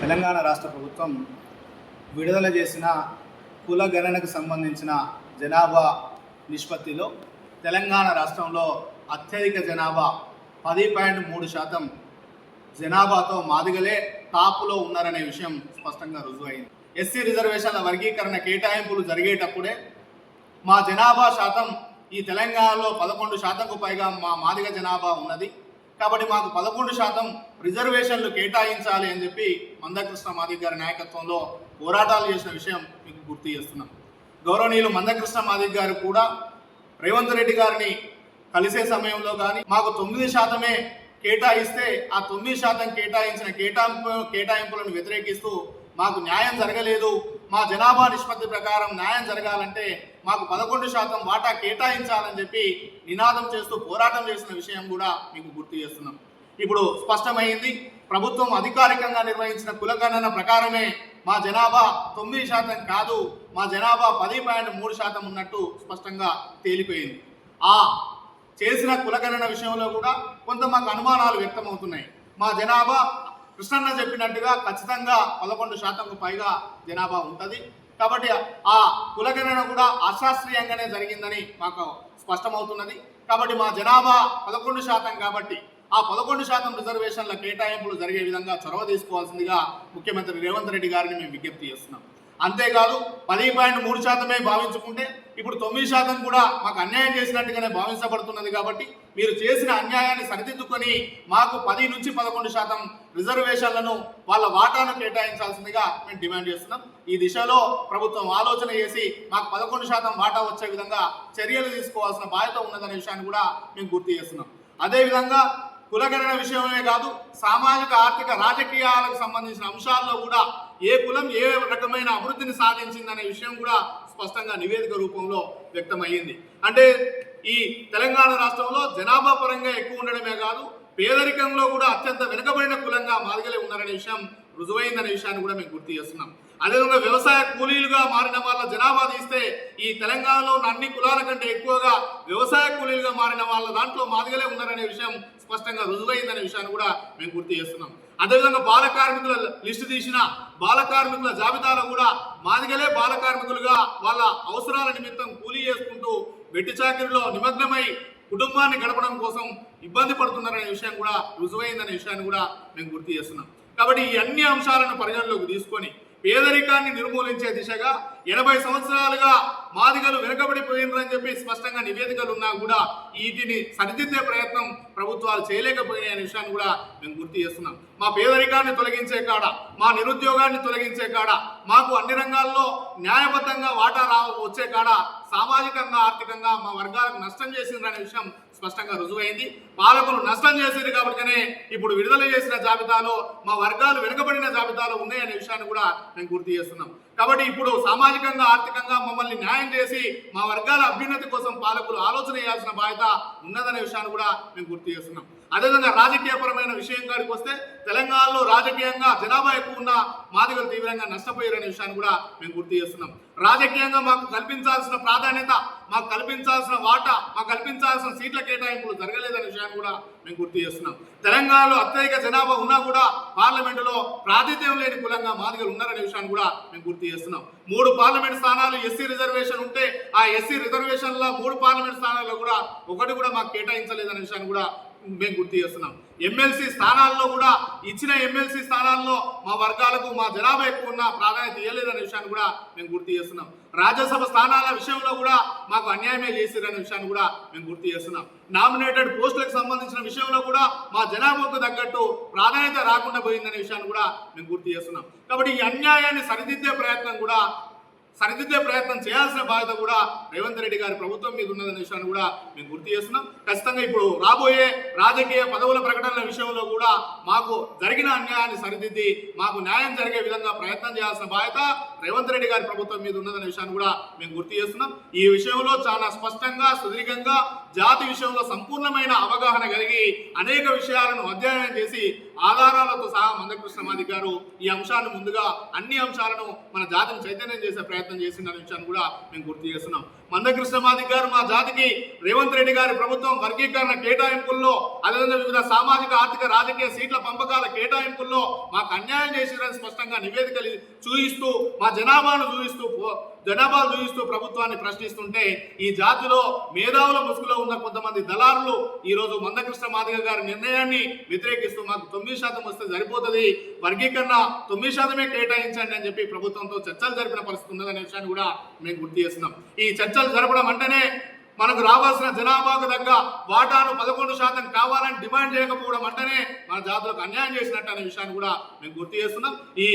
తెలంగాణ రాష్ట్ర ప్రభుత్వం విడుదల చేసిన కుల గణనకు సంబంధించిన జనాభా నిష్పత్తిలో తెలంగాణ రాష్ట్రంలో అత్యధిక జనాభా 10.3% జనాభాతో మాదిగలే టాపులో ఉన్నారనే విషయం స్పష్టంగా రుజువైంది. ఎస్సీ రిజర్వేషన్ల వర్గీకరణ కేటాయింపులు జరిగేటప్పుడే మా జనాభా శాతం ఈ తెలంగాణలో 11%కు పైగా మా మాదిగ జనాభా ఉన్నది కాబట్టి మాకు 11% రిజర్వేషన్లు కేటాయించాలి అని చెప్పి మందకృష్ణ మాదిగ గారి నాయకత్వంలో పోరాటాలు చేసిన విషయం మీకు గుర్తు చేస్తున్నాం. గౌరవనీయులు మందకృష్ణ మాదిగ గారు కూడా రేవంత్ రెడ్డి గారిని కలిసే సమయంలో కానీ మాకు 9% కేటాయిస్తే ఆ 9% కేటాయించిన కేటాయింపులను వ్యతిరేకిస్తూ మాకు న్యాయం జరగలేదు, మా జనాభా నిష్పత్తి ప్రకారం న్యాయం జరగాలంటే మాకు 11% వాటా కేటాయించాలని చెప్పి నినాదం చేస్తూ పోరాటం చేసిన విషయం కూడా మీకు గుర్తు చేస్తున్నాం. ఇప్పుడు స్పష్టమైంది, ప్రభుత్వం అధికారికంగా నిర్వహించిన కులగణన ప్రకారమే మా జనాభా 9% కాదు, మా జనాభా 10.3% ఉన్నట్టు స్పష్టంగా తేలిపోయింది. ఆ చేసిన కులగణన విషయంలో కూడా కొంత మాకు అనుమానాలు వ్యక్తమవుతున్నాయి. మా జనాభా కృష్ణన్న చెప్పినట్టుగా ఖచ్చితంగా 11%కు పైగా జనాభా ఉంటుంది కాబట్టి ఆ కులగణన కూడా అశాస్త్రీయంగానే జరిగిందని మాకు స్పష్టమవుతున్నది. కాబట్టి మా జనాభా 11% కాబట్టి ఆ 11% రిజర్వేషన్ల కేటాయింపులు జరిగే విధంగా చొరవ తీసుకోవాల్సిందిగా ముఖ్యమంత్రి రేవంత్ రెడ్డి గారిని మేము విజ్ఞప్తి చేస్తున్నాం. అంతేకాదు 10.3% భావించుకుంటే ఇప్పుడు 9% కూడా మాకు అన్యాయం చేసినట్టుగానే భావించబడుతున్నది కాబట్టి మీరు చేసిన అన్యాయాన్ని సరిదిద్దుకొని మాకు 10 నుంచి 11% రిజర్వేషన్లను వాళ్ళ వాటాను కేటాయించాల్సిందిగా మేము డిమాండ్ చేస్తున్నాం. ఈ దిశలో ప్రభుత్వం ఆలోచన చేసి మాకు 11% వాటా వచ్చే విధంగా చర్యలు తీసుకోవాల్సిన బాధ్యత ఉన్నదనే విషయాన్ని కూడా మేము గుర్తు చేస్తున్నాం. అదేవిధంగా కులగణన విషయమే కాదు, సామాజిక ఆర్థిక రాజకీయాలకు సంబంధించిన అంశాల్లో కూడా ఏ కులం ఏ రకమైన అభివృద్ధిని సాధించిందనే విషయం కూడా స్పష్టంగా నివేదిక రూపంలో వ్యక్తమయ్యింది. అంటే ఈ తెలంగాణ రాష్ట్రంలో జనాభా పరంగా ఎక్కువ ఉండడమే కాదు, పేదరికంలో కూడా అత్యంత వెనుకబడిన కులంగా మాదిగలే ఉన్నారనే విషయం రుజువైందనే విషయాన్ని కూడా మేము గుర్తు చేస్తున్నాం. అదేవిధంగా వ్యవసాయ కూలీలుగా మారిన వాళ్ళ జనాభా తీస్తే ఈ తెలంగాణలో ఉన్న అన్ని కులాల కంటే ఎక్కువగా వ్యవసాయ కూలీలుగా మారిన వాళ్ళ దాంట్లో మాదిగలే ఉన్నారనే విషయం స్పష్టంగా రుజువైందనే విషయాన్ని కూడా మేము గుర్తు చేస్తున్నాం. అదేవిధంగా బాల కార్మికుల లిస్టు తీసిన బాల కార్మికుల జాబితాలో కూడా మాదిగలే బాల కార్మికులుగా వాళ్ళ అవసరాల నిమిత్తం కూలీ చేసుకుంటూ వెట్టి చాకిరిలో నిమగ్నమై కుటుంబాన్ని గడపడం కోసం ఇబ్బంది పడుతున్నారనే విషయం కూడా రుజువైందనే విషయాన్ని కూడా మేము గుర్తు చేస్తున్నాం. కాబట్టి ఈ అన్ని అంశాలను పరిగణలోకి తీసుకొని పేదరికాన్ని నిర్మూలించే దిశగా 80 సంవత్సరాలుగా మాదిగలు వెనుకబడిపోయినరని చెప్పి స్పష్టంగా నివేదికలు ఉన్నా కూడా వీటిని సరిదిద్దే ప్రయత్నం ప్రభుత్వాలు చేయలేకపోయినాయి అనే విషయాన్ని కూడా మేము గుర్తు చేస్తున్నాం. మా పేదరికాన్ని తొలగించే కాడ, మా నిరుద్యోగాన్ని తొలగించే కాడ, మాకు అన్ని రంగాల్లో న్యాయబద్ధంగా వాటా వచ్చే కాడ సామాజికంగా ఆర్థికంగా మా వర్గాలకు నష్టం చేసిందనే విషయం స్పష్టంగా రుజువైంది. పాలకులు నష్టం చేసింది కాబట్టినే ఇప్పుడు విడుదల చేసిన జాబితాలో మా వర్గాలు వెనుకబడిన జాబితాలో ఉన్నాయనే విషయాన్ని కూడా మేము గుర్తు చేస్తున్నాం. కాబట్టి ఇప్పుడు సామాజికంగా ఆర్థికంగా మమ్మల్ని న్యాయం చేసి మా వర్గాల అభ్యున్నతి కోసం పాలకులు ఆలోచన చేయాల్సిన బాధ్యత ఉన్నదనే విషయాన్ని కూడా మేము గుర్తు చేస్తున్నాం. అదేవిధంగా రాజకీయపరమైన విషయం కాడికి వస్తే తెలంగాణలో రాజకీయంగా జనాభా ఎక్కువ ఉన్న మాదిగలు తీవ్రంగా నష్టపోయారనే విషయాన్ని కూడా మేము గుర్తు చేస్తున్నాం. రాజకీయంగా మాకు కల్పించాల్సిన ప్రాధాన్యత, మాకు కల్పించాల్సిన వాటా, మాకు కల్పించాల్సిన సీట్ల కేటాయింపులు జరగలేదనే విషయాన్ని కూడా మేము గుర్తు చేస్తున్నాం. తెలంగాణలో అత్యధిక జనాభా ఉన్నా కూడా పార్లమెంటులో ప్రాతినిధ్యం లేని కులంగా మాదిగలు ఉన్నారనే విషయాన్ని కూడా మేము గుర్తు చేస్తున్నాం. 3 పార్లమెంట్ స్థానాలు ఎస్సీ రిజర్వేషన్ ఉంటే ఆ ఎస్సీ రిజర్వేషన్ల 3 పార్లమెంట్ స్థానాల్లో కూడా ఒకటి కూడా మాకు కేటాయించలేదనే విషయాన్ని కూడా మేము గుర్తు చేస్తున్నాం. ఎమ్మెల్సీ స్థానాల్లో కూడా ఇచ్చిన ఎమ్మెల్సీ స్థానాల్లో మా వర్గాలకు మా జనాభా ఎక్కువ ఉన్న ప్రాధాన్యత ఇవ్వలేదనే విషయాన్ని కూడా మేము గుర్తు చేస్తున్నాం. రాజ్యసభ స్థానాల విషయంలో కూడా మాకు అన్యాయమే చేసిరనే విషయాన్ని కూడా మేము గుర్తు చేస్తున్నాం. నామినేటెడ్ పోస్టులకు సంబంధించిన విషయంలో కూడా మా జనాభాకు తగ్గట్టు ప్రాధాన్యత రాకుండా పోయిందనే విషయాన్ని కూడా మేము గుర్తు చేస్తున్నాం. కాబట్టి ఈ అన్యాయాన్ని సరిదిద్దే ప్రయత్నం చేయాల్సిన బాధ్యత కూడా రేవంత్ రెడ్డి గారి ప్రభుత్వం మీద ఉన్నదనే విషయాన్ని కూడా మేము గుర్తు చేస్తున్నాం. ఖచ్చితంగా ఇప్పుడు రాబోయే రాజకీయ పదవుల ప్రకటనల విషయంలో కూడా మాకు జరిగిన అన్యాయాన్ని సరిదిద్ది మాకు న్యాయం జరిగే విధంగా ప్రయత్నం చేయాల్సిన బాధ్యత రేవంత్ రెడ్డి గారి ప్రభుత్వం మీద ఉన్నదనే విషయాన్ని కూడా మేము గుర్తు చేస్తున్నాం. ఈ విషయంలో చాలా స్పష్టంగా సుదీర్ఘంగా జాతి విషయంలో సంపూర్ణమైన అవగాహన కలిగి అనేక విషయాలను అధ్యయనం చేసి ఆధారాలతో సహా మందకృష్ణ మాదిగ గారు ఈ అంశాన్ని ముందుగా అన్ని అంశాలను మన జాతిని చైతన్యం చేసే ప్రయత్నం చేసిందనే విషయాన్ని కూడా మేము గుర్తు చేస్తున్నాం. మందకృష్ణ మాదిగ గారు మా జాతికి రేవంత్ రెడ్డి గారి ప్రభుత్వం వర్గీకరణ కేటాయింపుల్లో, అదేవిధంగా వివిధ సామాజిక ఆర్థిక రాజకీయ సీట్ల పంపకాల కేటాయింపుల్లో మాకు అన్యాయం చేసిరని స్పష్టంగా నివేదికలు చూయిస్తూ మా జనాభాను చూపిస్తూ ప్రభుత్వాన్ని ప్రశ్నిస్తుంటే ఈ జాతిలో మేధావుల ముసుగులో ఉన్న కొంతమంది దళారులు ఈ రోజు మందకృష్ణ మాదిగ గారి నిర్ణయాన్ని వ్యతిరేకిస్తూ మాకు 9% వస్తే సరిపోతుంది, వర్గీకరణ 9% కేటాయించండి అని చెప్పి ప్రభుత్వంతో చర్చలు జరిపిన పరిస్థితి ఉన్నదనే విషయాన్ని కూడా మేము గుర్తు చేస్తున్నాం. ఈ చర్చలు జరపడం అంటేనే మనకు రావాల్సిన జనాభాకు తగ్గ వాటాను 11% కావాలని డిమాండ్ చేయకపోవడం అంటేనే మన జాతులకు అన్యాయం చేసినట్టు అనే విషయాన్ని కూడా మేము గుర్తు చేస్తున్నాం. ఈ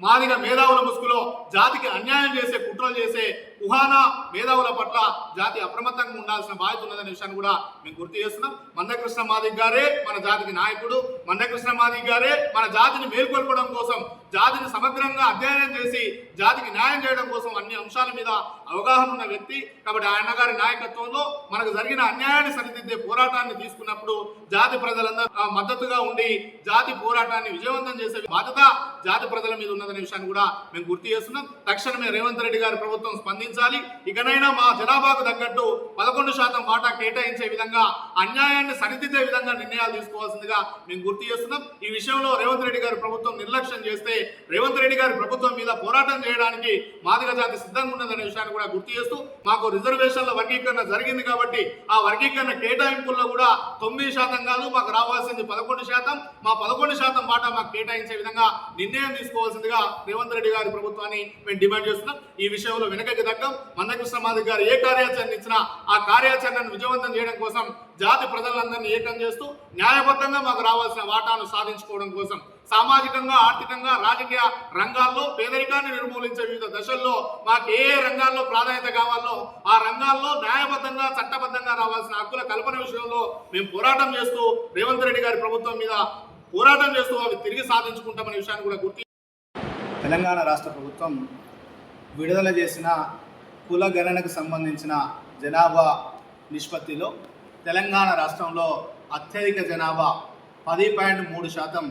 మాదిగ మేధావుల ముసుగులో జాతికి అన్యాయం చేసే కుట్రలు చేసే కుహానా మేధావుల పట్ల జాతి అప్రమత్తంగా ఉండాల్సిన బాధ్యత ఉన్నదనే విషయాన్ని కూడా మేము గుర్తు చేస్తున్నాం. మందకృష్ణ మాదిగ గారే మన జాతికి నాయకుడు, మందకృష్ణ మాదిగ గారే మన జాతిని మేల్కొల్పడం కోసం, జాతిని సమగ్రంగా అధ్యయనం చేసి జాతికి న్యాయం చేయడం కోసం అన్ని అంశాల మీద అవగాహన ఉన్న వ్యక్తి. కాబట్టి ఆయన గారి నాయకత్వంలో మనకు జరిగిన అన్యాయాన్ని సరిదిద్దే పోరాటాన్ని తీసుకున్నప్పుడు జాతి ప్రజలందరూ మద్దతుగా ఉండి జాతి పోరాటాన్ని విజయవంతం చేసే బాధ్యత జాతి ప్రజల మీద ఉన్నదనే విషయాన్ని కూడా మేము గుర్తు చేస్తున్నాం. తక్షణమే రేవంత్ రెడ్డి గారి ప్రభుత్వం స్పందించాలి. ఇకనైనా మా జనాభాకు తగ్గట్టు 11% వాటా కేటాయించే విధంగా, అన్యాయాన్ని సరిదిద్దే విధంగా నిర్ణయాలు తీసుకోవాల్సిందిగా మేము గుర్తు చేస్తున్నాం. ఈ విషయంలో రేవంత్ రెడ్డి గారి ప్రభుత్వం నిర్లక్ష్యం చేస్తే రేవంత్ రెడ్డి గారి ప్రభుత్వం మీద పోరాటం చేయడానికి మాదిగ జాతి సిద్ధంగా ఉన్నదనే విషయాన్ని కూడా గుర్తు చేస్తూ, మాకు రిజర్వేషన్ల వర్గీకరణ జరిగింది కాబట్టి ఆ వర్గీకరణ కేటాయింపుల్లో కూడా 9% కాదు, మాకు రావాల్సింది 11%. మా 11% వాటా మాకు కేటాయించే విధంగా నిర్ణయం తీసుకోవాల్సిందిగా రేవంత్ రెడ్డి గారి ప్రభుత్వాన్ని మేము డిమాండ్ చేస్తున్నాం. ఈ విషయంలో వెనకకి తగ్గం. మందకృష్ణ మాదిగ గారు ఏ కార్యాచరణ ఇచ్చినా ఆ కార్యాచరణను విజయవంతం చేయడం కోసం జాతి ప్రజలందరినీ ఏకం చేస్తూ న్యాయబద్ధంగా మాకు రావాల్సిన వాటాను సాధించుకోవడం కోసం సామాజికంగా, ఆర్థికంగా, రాజకీయ రంగాల్లో పేదరికాన్ని నిర్మూలించే వివిధ దశల్లో మాకు ఏ రంగాల్లో ప్రాధాన్యత కావాలో ఆ రంగాల్లో న్యాయబద్ధంగా, చట్టబద్ధంగా రావాల్సిన హక్కుల కల్పన విషయంలో మేము పోరాటం చేస్తూ రేవంత్ రెడ్డి గారి ప్రభుత్వం మీద పోరాటం చేస్తూ అవి తిరిగి సాధించుకుంటామనే విషయాన్ని కూడా గుర్తు. తెలంగాణ రాష్ట్ర ప్రభుత్వం విడుదల చేసిన కుల గణనకు సంబంధించిన జనాభా నిష్పత్తిలో తెలంగాణ రాష్ట్రంలో అత్యధిక జనాభా 10.3%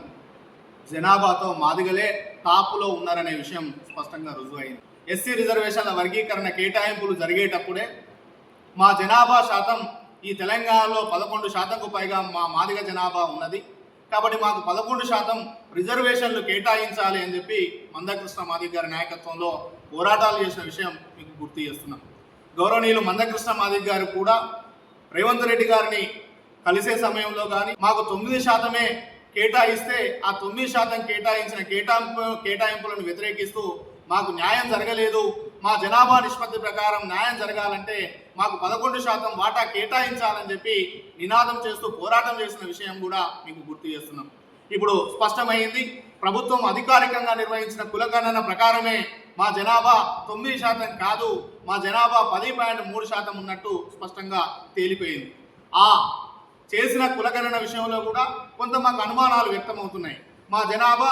జనాభాతో మాదిగలే టాపులో ఉన్నారనే విషయం స్పష్టంగా రుజువైంది. ఎస్సీ రిజర్వేషన్ల వర్గీకరణ కేటాయింపులు జరిగేటప్పుడే మా జనాభా శాతం ఈ తెలంగాణలో 11%కు పైగా మా మాదిగ జనాభా ఉన్నది. కాబట్టి మాకు 11% రిజర్వేషన్లు కేటాయించాలి అని చెప్పి మందకృష్ణ మాదిగ గారి నాయకత్వంలో పోరాటాలు చేసిన విషయం మీకు గుర్తు చేస్తున్నాం. గౌరవనీయులు మందకృష్ణ మాదిగ గారు కూడా రేవంత్ రెడ్డి గారిని కలిసే సమయంలో కానీ మాకు 9% కేటాయిస్తే ఆ 9% కేటాయించిన కేటాయింపులను వ్యతిరేకిస్తూ మాకు న్యాయం జరగలేదు, మా జనాభా నిష్పత్తి ప్రకారం న్యాయం జరగాలంటే మాకు 11% వాటా కేటాయించాలని చెప్పి నినాదం చేస్తూ పోరాటం చేసిన విషయం కూడా మీకు గుర్తు చేస్తున్నాం. ఇప్పుడు స్పష్టమైంది, ప్రభుత్వం అధికారికంగా నిర్వహించిన కులగణన ప్రకారమే మా జనాభా 9% కాదు, మా జనాభా 10.3% ఉన్నట్టు స్పష్టంగా తేలిపోయింది. ఆ చేసిన కులగణన విషయంలో కూడా కొంత మాకు అనుమానాలు వ్యక్తమవుతున్నాయి. మా జనాభా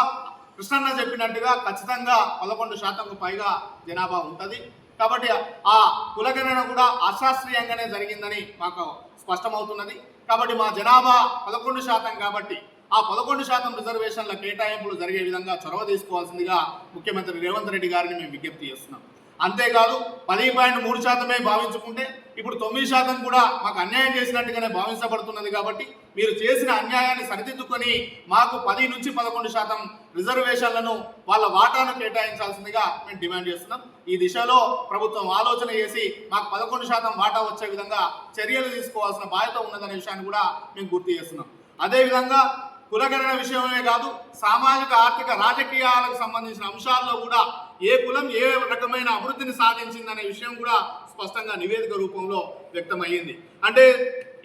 కృష్ణన్న చెప్పినట్టుగా ఖచ్చితంగా 11%కు పైగా జనాభా ఉంటుంది. కాబట్టి ఆ కులగణన కూడా అశాస్త్రీయంగానే జరిగిందని మాకు స్పష్టమవుతున్నది. కాబట్టి మా జనాభా 11% కాబట్టి ఆ 11% రిజర్వేషన్ల కేటాయింపులు జరిగే విధంగా చొరవ తీసుకోవాల్సిందిగా ముఖ్యమంత్రి రేవంత్ రెడ్డి గారిని మేము విజ్ఞప్తి చేస్తున్నాం. అంతేకాదు 10.3% భావించుకుంటే ఇప్పుడు 9% కూడా మాకు అన్యాయం చేసినట్టుగానే భావించబడుతున్నది. కాబట్టి మీరు చేసిన అన్యాయాన్ని సరిదిద్దుకొని మాకు 10 నుంచి 11% రిజర్వేషన్లను వాళ్ళ వాటాను కేటాయించాల్సిందిగా మేము డిమాండ్ చేస్తున్నాం. ఈ దిశలో ప్రభుత్వం ఆలోచన చేసి మాకు 11% వాటా వచ్చే విధంగా చర్యలు తీసుకోవాల్సిన బాధ్యత ఉన్నదనే విషయాన్ని కూడా మేము గుర్తు చేస్తున్నాం. అదేవిధంగా కులగణన విషయమే కాదు, సామాజిక, ఆర్థిక, రాజకీయాలకు సంబంధించిన అంశాల్లో కూడా ఏ కులం ఏ రకమైన అభివృద్ధిని సాధించిందనే విషయం కూడా స్పష్టంగా నివేదిక రూపంలో వ్యక్తమయ్యింది. అంటే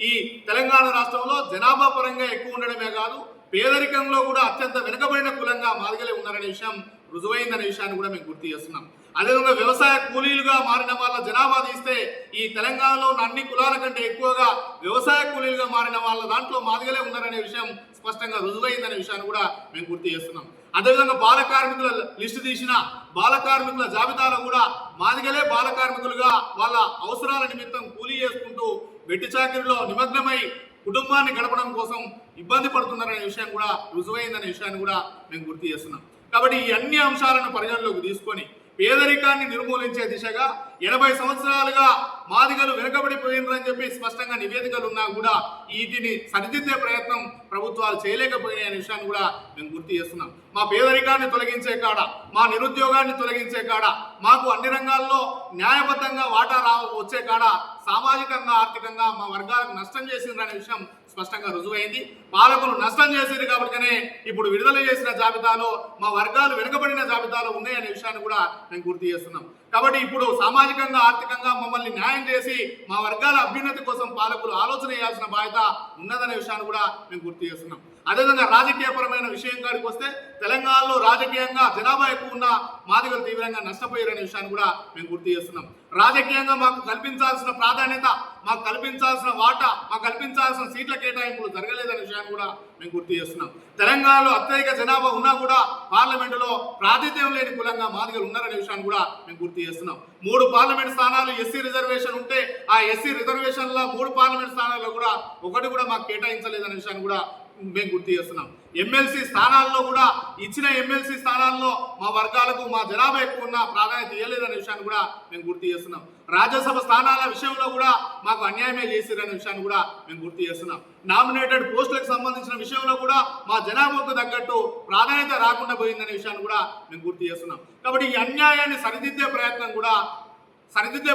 ఈ తెలంగాణ రాష్ట్రంలో జనాభా పరంగా ఎక్కువ ఉండడమే కాదు, పేదరికంలో కూడా అత్యంత వెనుకబడిన కులంగా మాదిగలే ఉన్నారనే విషయం రుజువైందనే విషయాన్ని కూడా మేము గుర్తు చేస్తున్నాం. అదేవిధంగా వ్యవసాయ కూలీలుగా మారిన వాళ్ళ జనాభా తీస్తే ఈ తెలంగాణలో ఉన్న అన్ని కులాల కంటే ఎక్కువగా వ్యవసాయ కూలీలుగా మారిన వాళ్ళ దాంట్లో మాదిగలే ఉన్నారనే విషయం స్పష్టంగా రుజువైందనే విషయాన్ని కూడా మేము గుర్తు చేస్తున్నాం. అదేవిధంగా బాల కార్మికుల లిస్టు తీసిన బాల కార్మికుల జాబితాలో కూడా మాదిగలే బాల కార్మికులుగా వాళ్ళ అవసరాల నిమిత్తం కూలీ చేసుకుంటూ వెట్టి చాకిరిలో నిమగ్నమై కుటుంబాన్ని గడపడం కోసం ఇబ్బంది పడుతున్నారనే విషయం కూడా రుజువైందనే విషయాన్ని కూడా మేము గుర్తు చేస్తున్నాం. కాబట్టి ఈ అన్ని అంశాలను పరిగణలోకి తీసుకొని పేదరికాన్ని నిర్మూలించే దిశగా 80 సంవత్సరాలుగా మాదిగలు వెనుకబడిపోయినరని చెప్పి స్పష్టంగా నివేదికలు ఉన్నా కూడా వీటిని సరిదిద్దే ప్రయత్నం ప్రభుత్వాలు చేయలేకపోయినాయి అనే విషయాన్ని కూడా మేము గుర్తు చేస్తున్నాం. మా పేదరికాన్ని తొలగించే కాడ, మా నిరుద్యోగాన్ని తొలగించే కాడ, మాకు అన్ని రంగాల్లో న్యాయబద్ధంగా వాటా వచ్చే కాడ సామాజికంగా ఆర్థికంగా మా వర్గాలకు నష్టం చేసిందనే విషయం స్పష్టంగా రుజువైంది. పాలకులు నష్టం చేసింది కాబట్టినే ఇప్పుడు విడుదల చేసిన జాబితాలో మా వర్గాలు వెనుకబడిన జాబితాలో ఉన్నాయనే విషయాన్ని కూడా మేము గుర్తు చేస్తున్నాం. కాబట్టి ఇప్పుడు సామాజికంగా ఆర్థికంగా మమ్మల్ని న్యాయం చేసి మా వర్గాల అభ్యున్నతి కోసం పాలకులు ఆలోచన చేయాల్సిన బాధ్యత ఉన్నదనే విషయాన్ని కూడా మేము గుర్తు చేస్తున్నాం. అదేవిధంగా రాజకీయపరమైన విషయం కాడికి వస్తే తెలంగాణలో రాజకీయంగా జనాభా ఎక్కువ ఉన్న మాదిగలు తీవ్రంగా నష్టపోయారనే విషయాన్ని కూడా మేము గుర్తు చేస్తున్నాం. రాజకీయంగా మాకు కల్పించాల్సిన ప్రాధాన్యత, మాకు కల్పించాల్సిన వాటా, మాకు కల్పించాల్సిన సీట్ల కేటాయింపులు జరగలేదనే విషయాన్ని కూడా మేము గుర్తు చేస్తున్నాం. తెలంగాణలో అత్యధిక జనాభా ఉన్నా కూడా పార్లమెంటులో ప్రాతినిధ్యం లేని కులంగా మాదిగలు ఉన్నారనే విషయాన్ని కూడా మేము గుర్తు చేస్తున్నాం. 3 పార్లమెంట్ స్థానాలు ఎస్సీ రిజర్వేషన్ ఉంటే ఆ ఎస్సీ రిజర్వేషన్ల 3 పార్లమెంట్ స్థానాల్లో కూడా ఒకటి కూడా మాకు కేటాయించలేదనే విషయాన్ని కూడా మేము గుర్తు చేస్తున్నాం. ఎమ్మెల్సీ స్థానాల్లో కూడా ఇచ్చిన ఎమ్మెల్సీ స్థానాల్లో మా వర్గాలకు మా జనాభా ఎక్కువ ఉన్న ప్రాధాన్యత ఇవ్వలేదనే విషయాన్ని కూడా మేము గుర్తు చేస్తున్నాం. రాజ్యసభ స్థానాల విషయంలో కూడా మాకు అన్యాయమే చేసిరనే విషయాన్ని కూడా మేము గుర్తు చేస్తున్నాం. నామినేటెడ్ పోస్టులకు సంబంధించిన విషయంలో కూడా మా జనాభాకు తగ్గట్టు ప్రాధాన్యత రాకుండా పోయిందనే విషయాన్ని కూడా మేము గుర్తు చేస్తున్నాం. కాబట్టి ఈ అన్యాయాన్ని సరిదిద్దే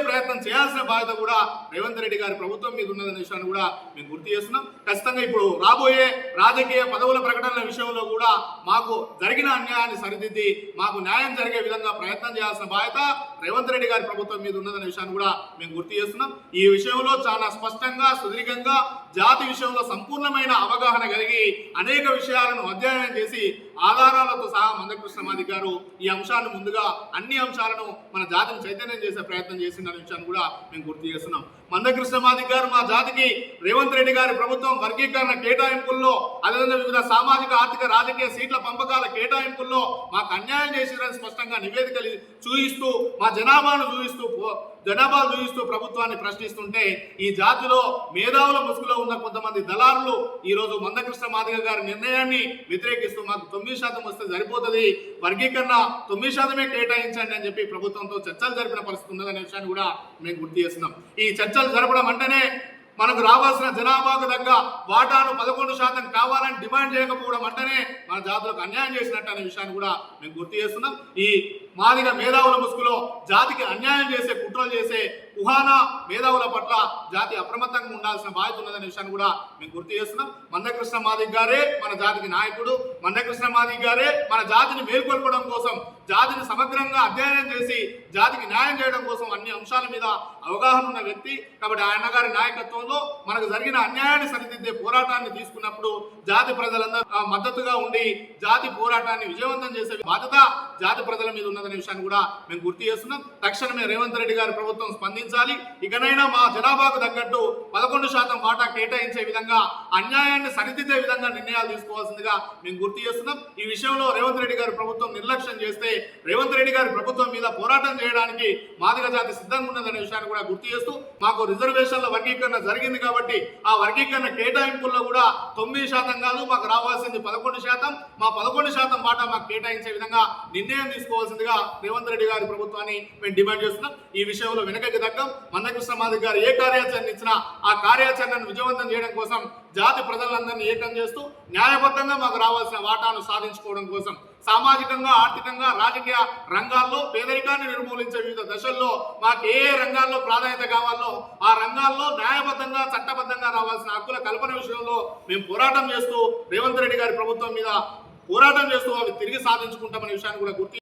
ప్రయత్నం చేయాల్సిన బాధ్యత కూడా రేవంత్ రెడ్డి గారి ప్రభుత్వం మీద ఉన్నదనే విషయాన్ని కూడా మేము గుర్తు చేస్తున్నాం. ఖచ్చితంగా ఇప్పుడు రాబోయే రాజకీయ పదవుల ప్రకటనల విషయంలో కూడా మాకు జరిగిన అన్యాయాన్ని సరిదిద్ది మాకు న్యాయం జరిగే విధంగా ప్రయత్నం చేయాల్సిన బాధ్యత రేవంత్ రెడ్డి గారి ప్రభుత్వం మీద ఉన్నదనే విషయాన్ని కూడా మేము గుర్తు చేస్తున్నాం. ఈ విషయంలో చాలా స్పష్టంగా సుదీర్ఘంగా జాతి విషయంలో సంపూర్ణమైన అవగాహన కలిగి అనేక విషయాలను అధ్యయనం చేసి ఆధారాలతో సహా మందకృష్ణ మాదిగ గారు ఈ అంశాన్ని ముందుగా అన్ని అంశాలను మన జాతిని చైతన్యం చేసే ప్రయత్నం చేసిందనే విషయాన్ని కూడా మేము గుర్తు చేస్తున్నాం. మందకృష్ణ మాదిగ గారు మా జాతికి రేవంత్ రెడ్డి గారి ప్రభుత్వం వర్గీకరణ కేటాయింపుల్లో, అదేవిధంగా వివిధ సామాజిక ఆర్థిక రాజకీయ సీట్ల పంపకాల కేటాయింపుల్లో మాకు అన్యాయం చేసిందని స్పష్టంగా నివేదికలు చూయిస్తూ మా జనాభాను చూయిస్తూ ప్రభుత్వాన్ని ప్రశ్నిస్తుంటే ఈ జాతిలో మేధావుల ముసుగులో ఉన్న కొంతమంది దళారులు ఈ రోజు మందకృష్ణ మాదిగ గారి నిర్ణయాన్ని వ్యతిరేకిస్తూ మాకు 9% వస్తే సరిపోతుంది, వర్గీకరణ 9% కేటాయించండి అని చెప్పి ప్రభుత్వంతో చర్చలు జరిపిన పరిస్థితి ఉన్నదనే విషయాన్ని కూడా మేము గుర్తు చేస్తున్నాం. ఈ చర్చలు జరపడం అంటేనే మనకు రావాల్సిన జనాభాకు తగ్గ వాటాను 11% కావాలని డిమాండ్ చేయకపోవడం అంటేనే మన జాతులకు అన్యాయం చేసినట్టు అనే విషయాన్ని కూడా మేము గుర్తు చేస్తున్నాం. ఈ మాదిగ మేధావుల ముసుగులో జాతికి అన్యాయం చేసే కుట్రలు చేసే కుహానా మేధావుల పట్ల జాతి అప్రమత్తంగా ఉండాల్సిన బాధ్యత ఉన్నదనే విషయాన్ని కూడా మేము గుర్తు చేస్తున్నాం. మందకృష్ణ మాదిగ గారే మన జాతికి నాయకుడు, మందకృష్ణ మాదిగ గారే మన జాతిని మేల్కొల్పడం కోసం, జాతిని సమగ్రంగా అధ్యయనం చేసి జాతికి న్యాయం చేయడం కోసం అన్ని అంశాల మీద అవగాహన ఉన్న వ్యక్తి. కాబట్టి ఆయన గారి నాయకత్వంలో మనకు జరిగిన అన్యాయాన్ని సరిదిద్దే పోరాటాన్ని తీసుకున్నప్పుడు జాతి ప్రజలందరూ మద్దతుగా ఉండి జాతి పోరాటాన్ని విజయవంతం చేసే బాధ్యత జాతి ప్రజల మీద ఉన్నదనే విషయాన్ని కూడా మేము గుర్తు చేస్తున్నాం. తక్షణమే రేవంత్ రెడ్డి గారి ప్రభుత్వం స్పందించాలి. ఇకనైనా మా జనాభాకు తగ్గట్టు 11% వాటా కేటాయించే విధంగా, అన్యాయాన్ని సరిదిద్దే విధంగా నిర్ణయాలు తీసుకోవాల్సిందిగా మేము గుర్తు చేస్తున్నాం. ఈ విషయంలో రేవంత్ రెడ్డి గారి ప్రభుత్వం నిర్లక్ష్యం చేస్తే రేవంత్ రెడ్డి గారి ప్రభుత్వం మీద పోరాటం చేయడానికి మాదిగ జాతి సిద్ధంగా ఉన్నదనే విషయాన్ని కూడా గుర్తు చేస్తూ మాకు రిజర్వేషన్ల వర్గీకరణ జరిగింది కాబట్టి ఆ వర్గీకరణ కేటాయింపుల్లో కూడా 9% కాదు, మాకు రావాల్సింది 11%. మా 11% వాటా మాకు కేటాయించే విధంగా నిర్ణయం తీసుకోవాల్సిందిగా రేవంత్ రెడ్డి గారి ప్రభుత్వాన్ని మేము డిమాండ్ చేస్తున్నాం. ఈ విషయంలో వెనకకి తగ్గం. మందకృష్ణ మాదిగ గారు ఏ కార్యాచరణ ఇచ్చినా ఆ కార్యాచరణను విజయవంతం చేయడం కోసం జాతి ప్రజలందరినీ ఏకం చేస్తూ న్యాయబద్ధంగా మాకు రావాల్సిన వాటాను సాధించుకోవడం కోసం సామాజికంగా ఆర్థికంగా రాజకీయ రంగాల్లో పేదరికాన్ని నిర్మూలించే వివిధ దశల్లో మాకు ఏ రంగాల్లో ప్రాధాన్యత కావాలో ఆ రంగాల్లో న్యాయబద్ధంగా చట్టబద్ధంగా రావాల్సిన హక్కుల కల్పన విషయంలో మేము పోరాటం చేస్తూ రేవంత్ రెడ్డి గారి ప్రభుత్వం మీద పోరాటం చేస్తూ అవి తిరిగి సాధించుకుంటామనే విషయాన్ని కూడా గుర్తు